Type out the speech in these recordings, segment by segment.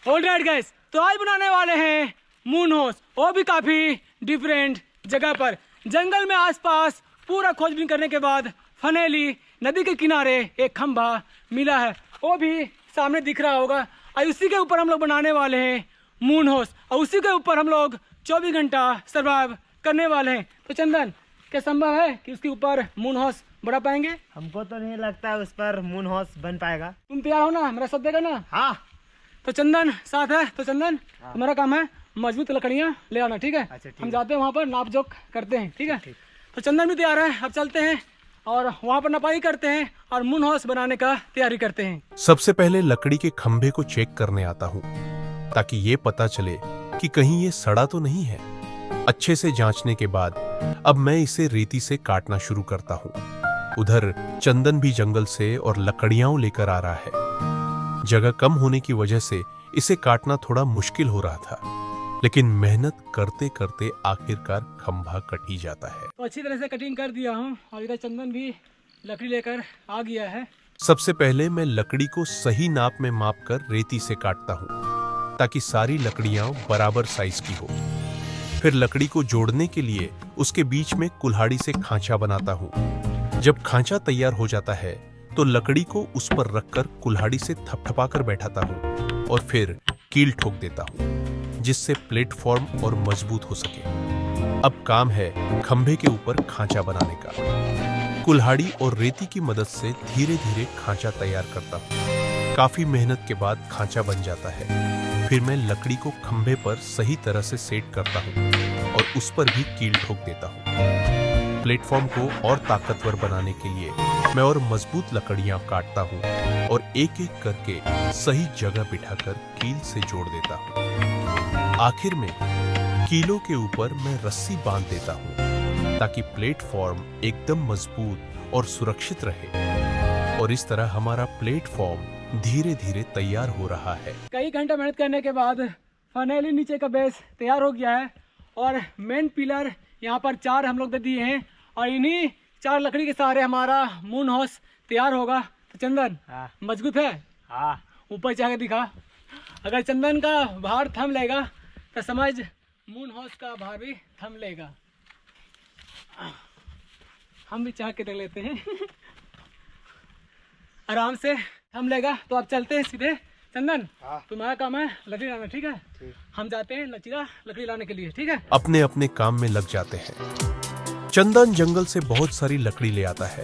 Alright guys, तो आज बनाने वाले हैं मून हाउस, वो भी काफ़ी डिफरेंट जगह पर। जंगल में आसपास पूरा खोजबीन करने के बाद फाइनली नदी के किनारे एक खंभा मिला है, वो भी सामने दिख रहा होगा। और उसी के ऊपर हम लोग बनाने वाले हैं मून हाउस, और उसी के ऊपर हम लोग 24 घंटा सर्वाइव करने वाले हैं। तो चंदन, क्या संभव है कि उसके ऊपर मून हाउस बना पाएंगे? हमको तो नहीं लगता उस पर मून हाउस बन पाएगा। तुम तैयार हो ना, मेरा साथ देगा ना? हाँ। तो चंदन साथ है। तो चंदन, तुम्हारा काम है मजबूत लकड़ियाँ ले आना, ठीक है? अच्छा, ठीक हम है। जाते हैं वहाँ पर, नाप जोख करते हैं, ठीक है? तो चंदन भी तैयार है, अब चलते हैं और वहाँ पर नपाई करते हैं और मून हाउस बनाने का तैयारी करते हैं। सबसे पहले लकड़ी के खंभे को चेक करने आता हूँ ताकि ये पता चले कि कहीं ये सड़ा तो नहीं है। अच्छे से जांचने के बाद अब मैं इसे रेती से काटना शुरू करता हूँ। उधर चंदन भी जंगल से और लकड़ियां लेकर आ रहा है। जगह कम होने की वजह से इसे काटना थोड़ा मुश्किल हो रहा था, लेकिन मेहनत करते करते आखिरकार खंभा कट ही जाता है। तो अच्छी तरह से कटिंग कर दिया हूँ और इधर चंदन भी लकड़ी लेकर आ गया है। सबसे पहले मैं लकड़ी को सही नाप में माप कर रेती से काटता हूँ ताकि सारी लकड़ियां बराबर साइज की हो। फिर लकड़ी को जोड़ने के लिए उसके बीच में कुल्हाड़ी से खांचा बनाता हूँ। जब खांचा तैयार हो जाता है तो लकड़ी को उस पर रखकर कुल्हाड़ी से थपथपाकर बैठाता हूँ और फिर कील ठोक देता हूँ जिससे प्लेटफॉर्म और मजबूत हो सके। अब काम है खंभे के ऊपर खांचा बनाने का। कुल्हाड़ी और रेती की मदद से धीरे धीरे खांचा तैयार करता हूँ। काफी मेहनत के बाद खांचा बन जाता है। फिर मैं लकड़ी को खंभे पर सही तरह से सेट करता हूँ और उस पर भी कील ठोक देता हूँ। प्लेटफॉर्म को और ताकतवर बनाने के लिए मैं और मजबूत लकड़ियां काटता हूँ और एक एक करके सही जगह बिठाकर कील से जोड़ देता हूँ। आखिर में कीलों के ऊपर मैं रस्सी बांध देता हूँ ताकि प्लेटफॉर्म एकदम मजबूत और सुरक्षित रहे। और इस तरह हमारा प्लेटफॉर्म धीरे धीरे तैयार हो रहा है। कई घंटा मेहनत करने के बाद फाइनली नीचे का बेस तैयार हो गया है और मेन पिलर यहाँ पर 4 हम लोग दे दिए हैं और इन्हीं 4 लकड़ी के सहारे हमारा मून हाउस तैयार होगा। तो चंदन, मजबूत है? हाँ। ऊपर जाके दिखा। अगर चंदन का भार थम लेगा तो समझ मून हाउस का भार भी थम लेगा। हम भी चाह के देख लेते हैं। आराम से थम लेगा। तो अब चलते हैं सीधे। चंदन, तुम्हारा काम है लकड़ी लाना, ठीक है? हम जाते हैं लचीला लकड़ी लाने के लिए, ठीक है? अपने अपने काम में लग जाते हैं। चंदन जंगल से बहुत सारी लकड़ी ले आता है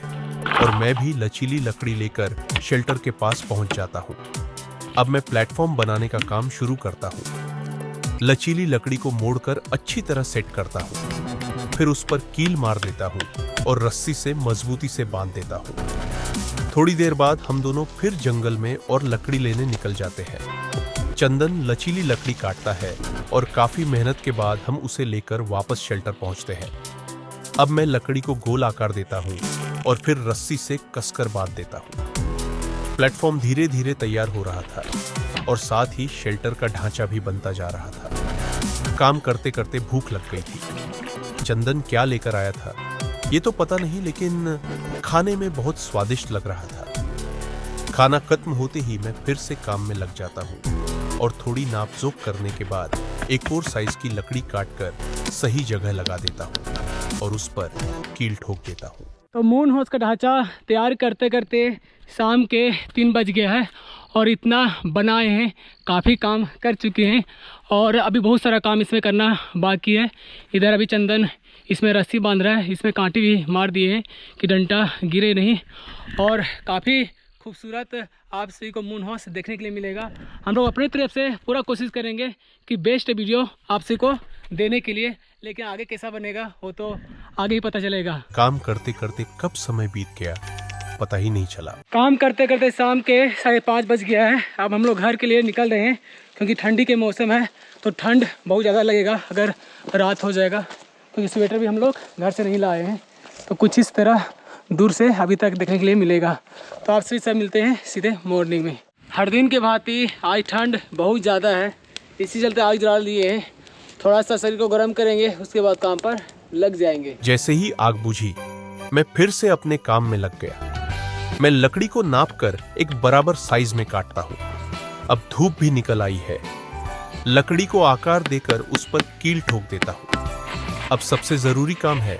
और मैं भी लचीली लकड़ी लेकर शेल्टर के पास पहुंच जाता हूं। अब मैं प्लेटफॉर्म बनाने का काम शुरू करता हूं। लचीली लकड़ी को मोड़कर अच्छी तरह सेट करता हूं। फिर उस पर कील मार देता हूं और रस्सी से मजबूती से बांध देता हूं। थोड़ी देर बाद हम दोनों फिर जंगल में और लकड़ी लेने निकल जाते हैं। चंदन लचीली लकड़ी काटता है और काफी मेहनत के बाद हम उसे लेकर वापस शेल्टर पहुंचते हैं। अब मैं लकड़ी को गोल आकार देता हूं और फिर रस्सी से कसकर बांध देता हूं। प्लेटफॉर्म धीरे धीरे तैयार हो रहा था और साथ ही शेल्टर का ढांचा भी बनता जा रहा था। काम करते करते भूख लग गई थी। चंदन क्या लेकर आया था ये तो पता नहीं, लेकिन खाने में बहुत स्वादिष्ट लग रहा था। खाना खत्म होते ही मैं फिर से काम में लग जाता हूँ और थोड़ी नापजोख करने के बाद एक और साइज की लकड़ी काटकर सही जगह लगा देता हूँ और उस पर कील ठोक देता हूँ। तो मून हाउस का ढांचा तैयार करते करते शाम के 3 बज गया है और इतना बनाए हैं, काफ़ी काम कर चुके हैं और अभी बहुत सारा काम इसमें करना बाकी है। इधर अभी चंदन इसमें रस्सी बांध रहा है, इसमें कांटे भी मार दिए हैं कि डंडा गिरे नहीं। और काफ़ी खूबसूरत आप सभी को मून हाउस देखने के लिए मिलेगा। हम लोग अपनी तरफ से पूरा कोशिश करेंगे कि बेस्ट वीडियो आप सभी को देने के लिए, लेकिन आगे कैसा बनेगा वो तो आगे ही पता चलेगा। काम करते करते कब समय बीत गया पता ही नहीं चला। काम करते करते शाम के 5:30 बज गया है। अब हम लोग घर के लिए निकल रहे हैं क्योंकि ठंडी के मौसम है तो ठंड बहुत ज़्यादा लगेगा अगर रात हो जाएगा। क्योंकि स्वेटर भी हम लोग घर से नहीं लाए हैं, तो कुछ इस तरह दूर से अभी तक देखने के लिए मिलेगा। तो आपसे सब मिलते हैं सीधे मॉर्निंग में। हर दिन के भांति आज ठंड बहुत ज़्यादा है, इसी चलते आग जला लिए हैं। थोड़ा सा शरीर को गर्म करेंगे, उसके बाद काम पर लग जाएंगे। जैसे ही आग बुझी मैं फिर से अपने काम में लग गया। मैं लकड़ी को नापकर एक बराबर साइज में काटता हूँ। अब धूप भी निकल आई है लकड़ी को आकार देकर उस पर कील ठोक देता हूँ। अब सबसे जरूरी काम है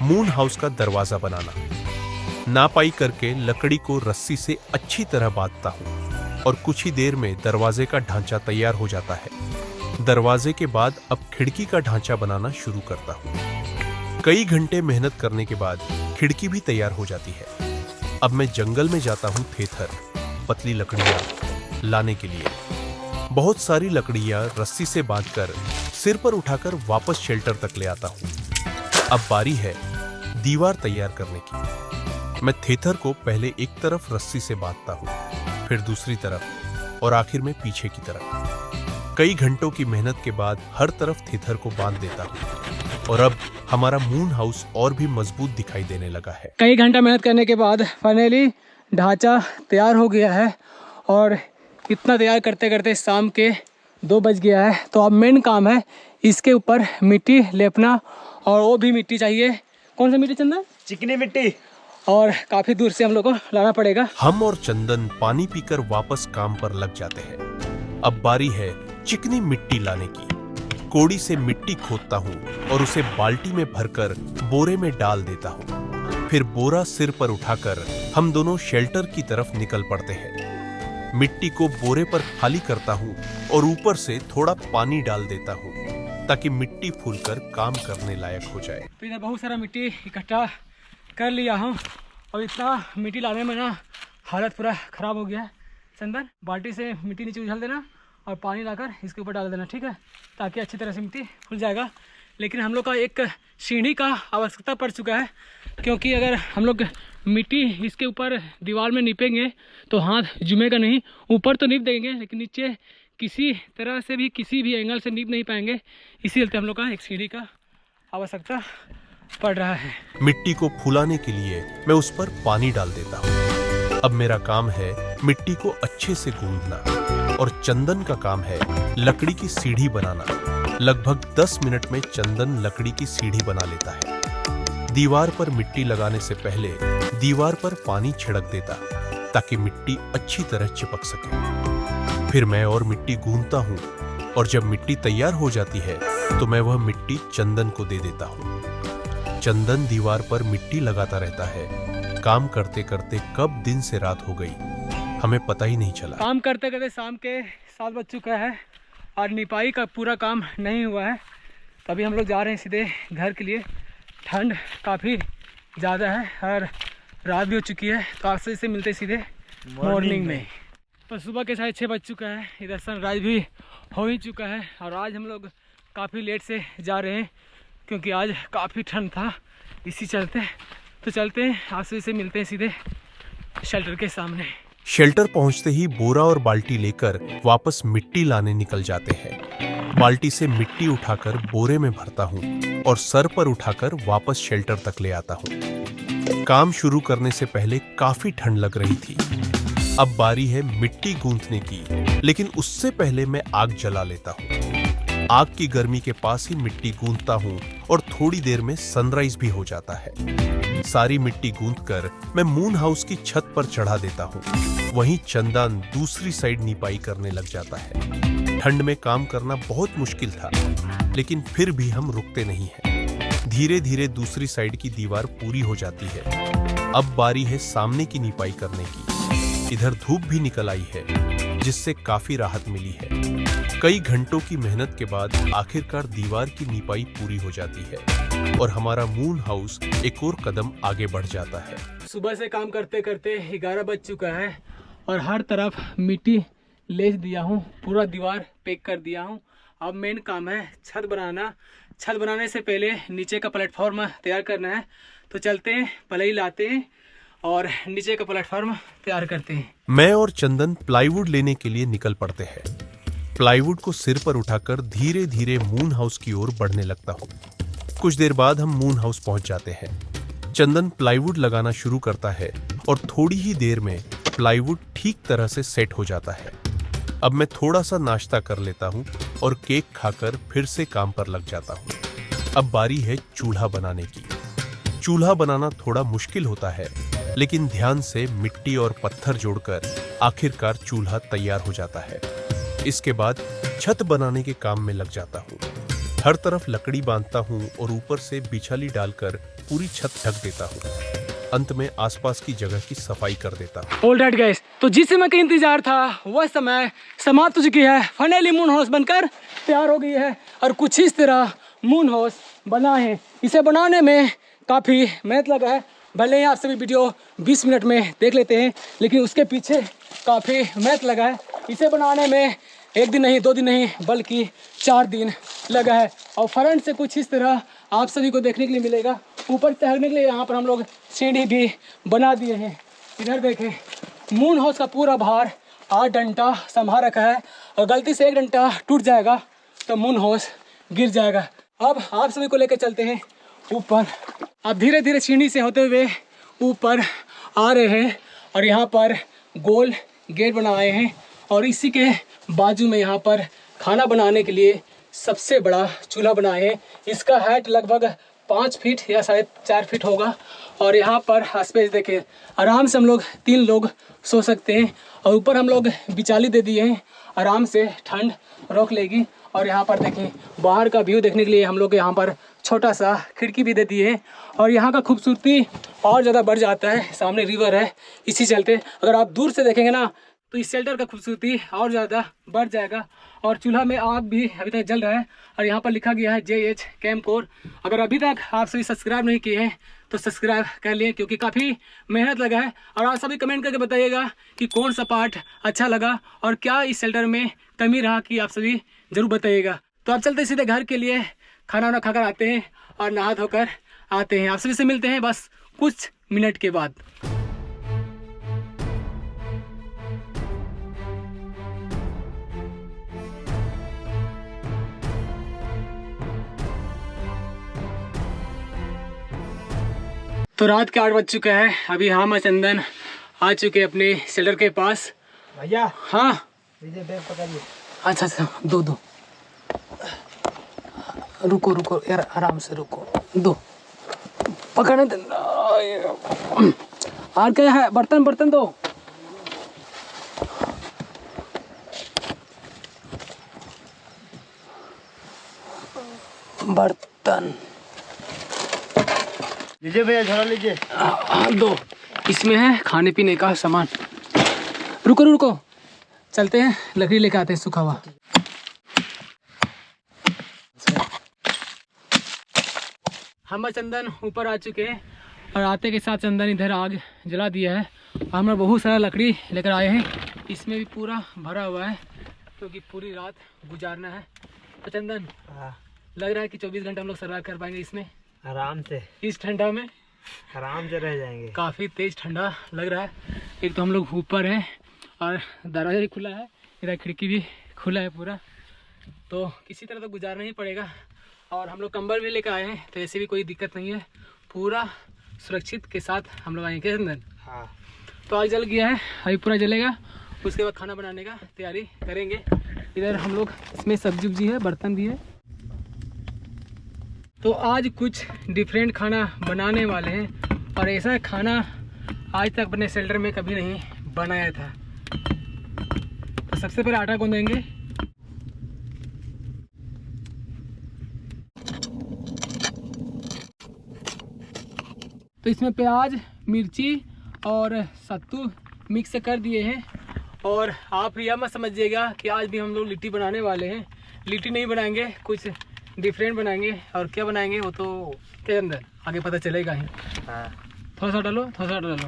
मून हाउस का दरवाजा बनाना। नापाई करके लकड़ी को रस्सी से अच्छी तरह बांधता हूँ और कुछ ही देर में दरवाजे का ढांचा तैयार हो जाता है। दरवाजे के बाद अब खिड़की का ढांचा बनाना शुरू करता हूँ। कई घंटे मेहनत करने के बाद खिड़की भी तैयार हो जाती है। अब मैं जंगल में जाता हूँ थेथर, पतली लकड़ियाँ लाने के लिए। बहुत सारी लकड़ियाँ रस्सी से बांधकर सिर पर उठाकर वापस शेल्टर तक ले आता हूँ। अब बारी है दीवार तैयार करने की। मैं थेथर को पहले एक तरफ रस्सी से बांधता हूँ, फिर दूसरी तरफ और आखिर में पीछे की तरफ। कई घंटों की मेहनत के बाद हर तरफ थेथर को बांध देता हूँ और अब हमारा मून हाउस और भी मजबूत दिखाई देने लगा है। कई घंटा मेहनत करने के बाद फाइनली ढांचा तैयार हो गया है और इतना तैयार करते करते शाम के 2 बज गया है। तो अब मेन काम है इसके ऊपर मिट्टी लेपना, और वो भी मिट्टी चाहिए। कौन सा मिट्टी चंदन? चिकनी मिट्टी। और काफ़ी दूर से हम लोग को लाना पड़ेगा। हम और चंदन पानी पीकर वापस काम पर लग जाते हैं। अब बारी है चिकनी मिट्टी लाने की। कोड़ी से मिट्टी खोदता हूँ और उसे बाल्टी में भरकर बोरे में डाल देता हूँ। फिर बोरा सिर पर उठाकर हम दोनों शेल्टर की तरफ निकल पड़ते हैं। मिट्टी को बोरे पर खाली करता हूँ और ऊपर से थोड़ा पानी डाल देता हूँ ताकि मिट्टी फूलकर काम करने लायक हो जाए। तो इधर बहुत सारा मिट्टी इकट्ठा कर लिया हूँ और इतना मिट्टी लाने में ना हालत पूरा ख़राब हो गया है। चंदन, बाल्टी से मिट्टी नीचे उछल देना और पानी लाकर इसके ऊपर डाल देना, ठीक है, ताकि अच्छी तरह से मिट्टी फूल जाएगा। लेकिन हम लोग का एक सीढ़ी का आवश्यकता पड़ चुका है, क्योंकि अगर हम लोग मिट्टी इसके ऊपर दीवार में नीपेंगे तो हाथ जुमेगा नहीं। ऊपर तो नीप देंगे लेकिन नीचे किसी तरह से भी किसी भी एंगल से नीप नहीं पाएंगे। इसी चलते हम लोग का एक सीढ़ी का आवश्यकता पड़ रहा है। मिट्टी को फुलाने के लिए मैं उस पर पानी डाल देता हूँ। अब मेरा काम है मिट्टी को अच्छे से गूंदना और चंदन का काम है लकड़ी की सीढ़ी बनाना। लगभग 10 मिनट में चंदन लकड़ी की सीढ़ी बना लेता है। दीवार पर मिट्टी लगाने से पहले दीवार पर पानी छिड़क देता ताकि मिट्टी अच्छी तरह चिपक सके। फिर मैं और मिट्टी गूंदता हूँ और जब मिट्टी तैयार हो जाती है तो मैं वह मिट्टी चंदन को दे देता हूँ। चंदन दीवार पर मिट्टी लगाता रहता है। काम करते करते कब दिन से रात हो गई हमें पता ही नहीं चला। काम करते करते शाम के 7 बज चुका है और निपाई का पूरा काम नहीं हुआ है। तभी हम लोग जा रहे हैं सीधे घर के लिए। ठंड काफ़ी ज़्यादा है और रात भी हो चुकी है, तो आपसे से मिलते सीधे मॉर्निंग में। तो सुबह के 6:30 बज चुका है। इधर सनराइज भी हो ही चुका है और आज हम लोग काफ़ी लेट से जा रहे हैं क्योंकि आज काफ़ी ठंड था, इसी चलते। तो चलते हैं, आपसे से मिलते हैं सीधे शेल्टर के सामने। शेल्टर पहुंचते ही बोरा और बाल्टी लेकर वापस मिट्टी लाने निकल जाते हैं। बाल्टी से मिट्टी उठाकर बोरे में भरता हूँ और सर पर उठाकर वापस शेल्टर तक ले आता हूँ। काम शुरू करने से पहले काफी ठंड लग रही थी। अब बारी है मिट्टी गूंथने की, लेकिन उससे पहले मैं आग जला लेता हूँ। आग की गर्मी के पास ही मिट्टी गूंथता हूँ और थोड़ी देर में सनराइज भी हो जाता है। सारी मिट्टी गूंथकर मैं मून हाउस की छत पर चढ़ा देता हूँ। वहीं चंदन दूसरी साइड निपाई करने लग जाता है। ठंड में काम करना बहुत मुश्किल था, लेकिन फिर भी हम रुकते नहीं हैं। धीरे धीरे दूसरी साइड की दीवार पूरी हो जाती है। अब बारी है सामने की निपाई करने की। इधर धूप भी निकल आई है, जिससे काफी राहत मिली है। कई घंटों की मेहनत के बाद आखिरकार दीवार की निपाई पूरी हो जाती है और हमारा मून हाउस एक और कदम आगे बढ़ जाता है। सुबह से काम करते करते 11 बज चुका है और हर तरफ मिट्टी लेस दिया हूँ, पूरा दीवार पैक कर दिया हूँ। अब मेन काम है छत बनाना। छत बनाने से पहले नीचे का प्लेटफॉर्म तैयार करना है, तो चलते हैं, पलई लाते हैं और नीचे का प्लेटफॉर्म तैयार करते हैं। मैं और चंदन प्लाईवुड लेने के लिए निकल पड़ते हैं। प्लाईवुड को सिर पर उठाकर धीरे धीरे मून हाउस की ओर बढ़ने लगता हूँ। कुछ देर बाद हम मून हाउस पहुंच जाते हैं। चंदन प्लाईवुड लगाना शुरू करता है और थोड़ी ही देर में प्लाईवुड ठीक तरह से सेट हो जाता है। अब मैं थोड़ा सा नाश्ता कर लेता हूँ और केक खाकर फिर से काम पर लग जाता हूँ। अब बारी है चूल्हा बनाने की। चूल्हा बनाना थोड़ा मुश्किल होता है, लेकिन ध्यान से मिट्टी और पत्थर जोड़कर आखिरकार चूल्हा तैयार हो जाता है। इसके बाद छत बनाने के काम में लग जाता हूँ। हर तरफ लकड़ी बांधता हूँ और ऊपर से बिछाली डालकर पूरी छत ढक देता हूँ। अंत में आसपास की जगह की सफाई कर देता हूँ। ऑलराइट गाइस, तो जिस समय का इंतजार था वह समय समाप्त हो चुकी है। फाइनली मून हाउस बनकर तैयार हो गई है और कुछ इस तरह मून हाउस बना है। इसे बनाने में काफ़ी मेहनत लगा है। भले ही आप सभी वीडियो 20 मिनट में देख लेते हैं, लेकिन उसके पीछे काफ़ी मेहनत लगा है। इसे बनाने में 1 दिन नहीं, 2 दिन नहीं, बल्कि 4 दिन लगा है। और फ्रंट से कुछ इस तरह आप सभी को देखने के लिए मिलेगा। ऊपर चढ़ने के लिए यहाँ पर हम लोग सीढ़ी भी बना दिए हैं। इधर देखें, मून हाउस का पूरा भार 8 डंडा संभाल रखा है और गलती से 1 डंडा टूट जाएगा तो मून हाउस गिर जाएगा। अब आप सभी को लेकर चलते हैं ऊपर। अब धीरे धीरे सीढ़ी से होते हुए ऊपर आ रहे हैं और यहाँ पर गोल गेट बनाए हैं और इसी के बाजू में यहाँ पर खाना बनाने के लिए सबसे बड़ा चूल्हा बनाए हैं। इसका हाइट लगभग 5 फीट या शायद 4 फीट होगा और यहाँ पर स्पेस देखें, आराम से हम लोग 3 लोग सो सकते हैं। और ऊपर हम लोग बिचाली दे दिए हैं, आराम से ठंड रोक लेगी। और यहाँ पर देखें, बाहर का व्यू देखने के लिए हम लोग यहाँ पर छोटा सा खिड़की भी दे दिए हैं और यहाँ का खूबसूरती और ज़्यादा बढ़ जाता है। सामने रिवर है, इसी चलते अगर आप दूर से देखेंगे ना तो इस शेल्टर का खूबसूरती और ज़्यादा बढ़ जाएगा। और चूल्हा में आग भी अभी तक जल रहा है और यहाँ पर लिखा गया है JH कैंप कोर। अगर अभी तक आप सभी सब्सक्राइब नहीं किए हैं तो सब्सक्राइब कर लिए, क्योंकि काफ़ी मेहनत लगा है। और आप सभी कमेंट करके बताइएगा कि कौन सा पार्ट अच्छा लगा और क्या इस शेल्टर में कमी रहा, कि आप सभी ज़रूर बताइएगा। तो आप चलते सीधे घर के लिए, खाना वाना खाकर आते हैं और नहा धोकर आते हैं। आप सभी से मिलते हैं बस कुछ मिनट के बाद। तो रात के 8 बज चुका है। अभी हम और चंदन आ चुके अपने शेल्टर के पास। भैया हाँ, मुझे बैग पकड़िए। अच्छा अच्छा, दो रुको रुको यार, आराम से रुको, दो पकड़ने दे। और क्या है, बर्तन दो। बर्तन लीजिए भैया, झोला लीजिए। दो, इसमें है खाने पीने का सामान। रुको चलते हैं, लकड़ी लेके आते हैं सूखा हुआ। हम और चंदन ऊपर आ चुके हैं और आते के साथ चंदन इधर आग जला दिया है। हम लोग बहुत सारा लकड़ी लेकर आए हैं, इसमें भी पूरा भरा हुआ है क्योंकि पूरी रात गुजारना है। तो चंदन, लग रहा है कि 24 घंटे हम लोग सर्वाइव कर पाएंगे इसमें आराम से। इस ठंडा में आराम से रह जाएंगे। काफ़ी तेज़ ठंडा लग रहा है। एक तो हम लोग ऊपर हैं और दरवाजा भी खुला है, इधर खिड़की भी खुला है पूरा, तो किसी तरह तो गुजारना ही पड़ेगा। और हम लोग कंबल भी लेकर आए हैं, तो ऐसे भी कोई दिक्कत नहीं है, पूरा सुरक्षित के साथ हम लोग आएंगे अंदर। हाँ, तो आग जल गया है, अभी पूरा जलेगा, उसके बाद खाना बनाने का तैयारी करेंगे। इधर हम लोग, इसमें सब्जी उब्जी है, बर्तन भी है। तो आज कुछ डिफरेंट खाना बनाने वाले हैं और ऐसा खाना आज तक अपने शेल्टर में कभी नहीं बनाया था। तो सबसे पहले आटा गूंदेंगे। तो इसमें प्याज, मिर्ची और सत्तू मिक्स कर दिए हैं। और आप यह मत समझिएगा कि आज भी हम लोग लिट्टी बनाने वाले हैं। लिट्टी नहीं बनाएंगे, कुछ डिफरेंट बनाएंगे। और क्या बनाएंगे वो तो के अंदर आगे पता चलेगा ही। हाँ। थोड़ा सा डालो, थोड़ा सा डालो।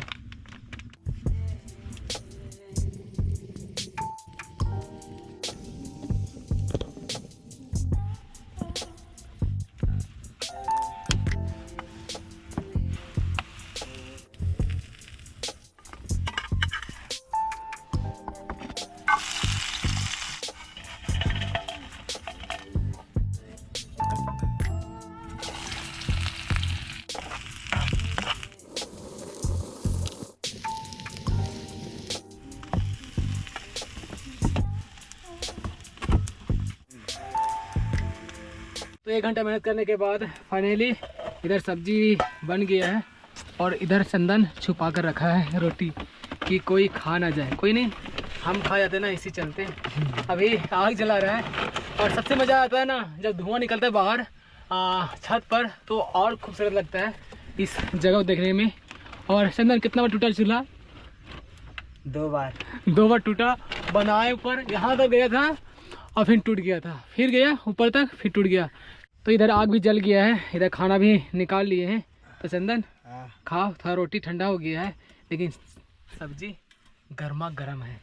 तो 1 घंटा मेहनत करने के बाद फाइनली इधर सब्जी बन गया है और इधर चंदन छुपा कर रखा है रोटी कि कोई खा ना जाए। कोई नहीं, हम खा जाते हैं ना, इसी चलते अभी आग जला रहा है। और सबसे मज़ा आता है ना जब धुआं निकलता है बाहर छत पर, तो और खूबसूरत लगता है इस जगह को देखने में। और चंदन कितना बार टूटा चूल्हा? 2 बार। 2 बार टूटा। बनाए ऊपर यहाँ तक गया था और फिर टूट गया था, फिर गया ऊपर तक, फिर टूट गया। तो इधर आग भी जल गया है, इधर खाना भी निकाल लिए हैं। तो चंदन खाओ, थोड़ा रोटी ठंडा हो गया है लेकिन सब्जी गर्मा गर्म है।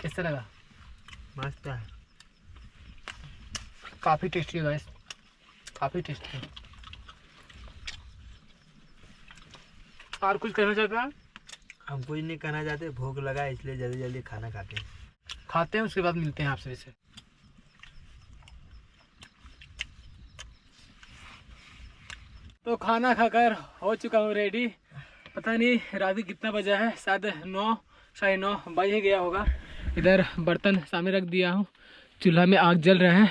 कैसा लगा? मस्त है, काफ़ी टेस्टी है गाइस, काफ़ी टेस्टी है। और कुछ कहना चाहता है? हम कुछ नहीं कहना चाहते, भूख लगा है इसलिए जल्दी जल्दी खाना खाते हैं, उसके बाद मिलते हैं आपसे वैसे। तो खाना खाकर हो चुका हूँ रेडी। पता नहीं रात कितना बजा है, शायद 9 साढ़े 9 बज ही गया होगा। इधर बर्तन सामने रख दिया हूँ, चूल्हा में आग जल रहा है।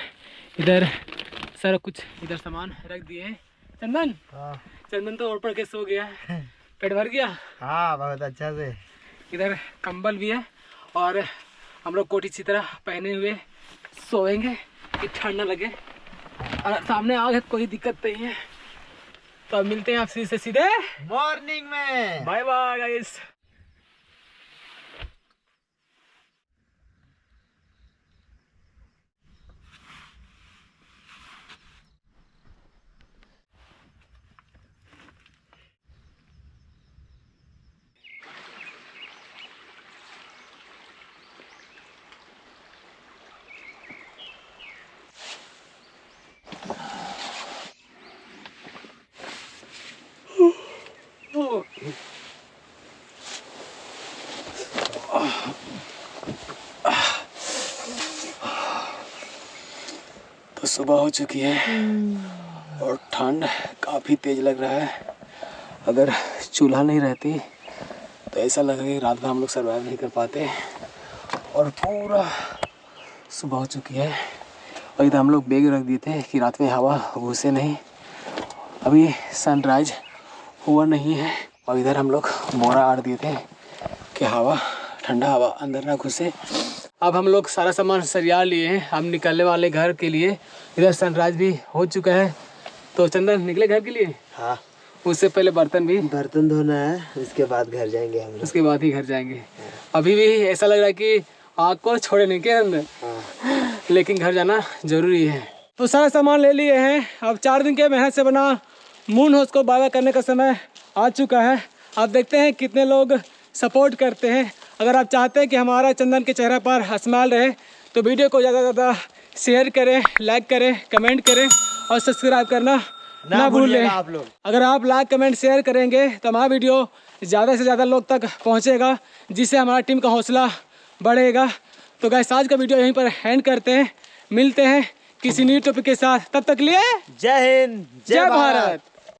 इधर सारा कुछ इधर सामान रख दिए हैं। चंदन चंदन तो और पड़ के सो गया, पेट भर गया। हाँ बहुत अच्छा से। इधर कंबल भी है और हम लोग कोटी इसी तरह पहने हुए सोएंगे कि ठंड न लगे। और सामने आग है, कोई दिक्कत नहीं है। तो अब मिलते हैं आपसे सीधे मॉर्निंग में। Bye bye guys. तो सुबह हो चुकी है और ठंड काफ़ी तेज़ लग रहा है। अगर चूल्हा नहीं रहती तो ऐसा लगेगा कि रात भर हम लोग सर्वाइव नहीं कर पाते। और पूरा सुबह हो चुकी है और इधर हम लोग बैग रख दिए थे कि रात में हवा घुसे नहीं। अभी सनराइज हुआ नहीं है और इधर हम लोग बोरा आड़ दिए थे कि हवा ठंडा हवा अंदर ना घुसे। अब हम लोग सारा सामान सरिया लिए हैं, हम निकलने वाले घर के लिए। इधर सनराइज भी हो चुका है। तो चंदन निकले घर के लिए? हाँ, उससे पहले बर्तन धोना है, उसके बाद घर जाएंगे हम लोग। उसके बाद ही घर जाएंगे। अभी भी ऐसा लग रहा है कि आग को छोड़े नहीं के अंदर। हाँ। लेकिन घर जाना जरूरी है। तो सारा सामान ले लिए हैं। अब 4 दिन के मेहनत से बना मून हाउस को बागा करने का समय आ चुका है। आप देखते हैं कितने लोग सपोर्ट करते हैं। अगर आप चाहते हैं कि हमारा चंदन के चेहरे पर स्माइल रहे तो वीडियो को ज़्यादा से ज़्यादा शेयर करें, लाइक करें, कमेंट करें और सब्सक्राइब करना ना भूलें आप लोग। अगर आप लाइक कमेंट शेयर करेंगे तो हमारा वीडियो ज़्यादा से ज़्यादा लोग तक पहुंचेगा, जिससे हमारा टीम का हौसला बढ़ेगा। तो गाइस आज का वीडियो यहीं पर एंड करते हैं। मिलते हैं किसी न्यू टॉपिक के साथ, तब तक लिए जय हिंद, जय भारत।